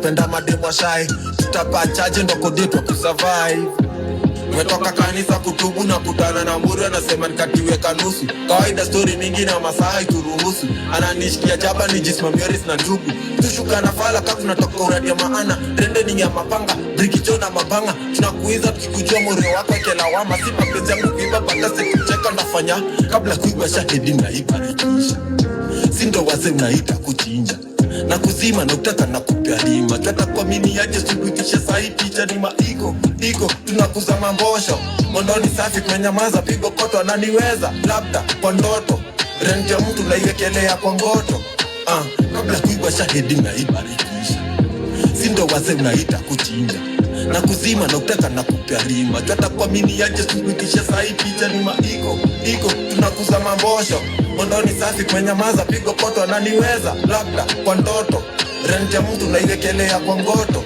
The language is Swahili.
tunapenda mademo shy. Tutapachaje ndo kodetwa kusurvive. Umetoka kanisa kutubu na kutana na mburi anasema nikatiweka nusu. Kawaida story mingi na Masai turuhusu. Ananishikia jaba nijisimamieris na ndugu. Tushuka na fala kama tunatoka uradi ya maana. Trending ya mapanga, brikicho na mabanga. Tunakuiza tukikujua moyo wako kelawama. Si mapenzi ya kuiba pata sikucheka ndafanya. Kabla kuiba shahidi na ibarikisha. Sindo wase unaita kuchinja na kuzima na utaka na kupia lima. Kata kwa mini yaje subuitisha sahi picha ni maiko. Tunakuza mambosho mondoni safi kwenye maza pigo koto ananiweza. Labda kwa ndoto rent ya mtu na iwekelea kwa ngoto. Kabla kuibwa shahidi na ibarikisha. Sindo wase unaita kuchinja na kuzima na utaka na kupia lima. Kata kwa mini yaje subuitisha sahi picha ni maiko. Tunakuza mambosho mondoni safi kwenye maza pigo koto ananiweza. Labda kwa ndoto rent ya mtu na iwekelea kwa ngoto.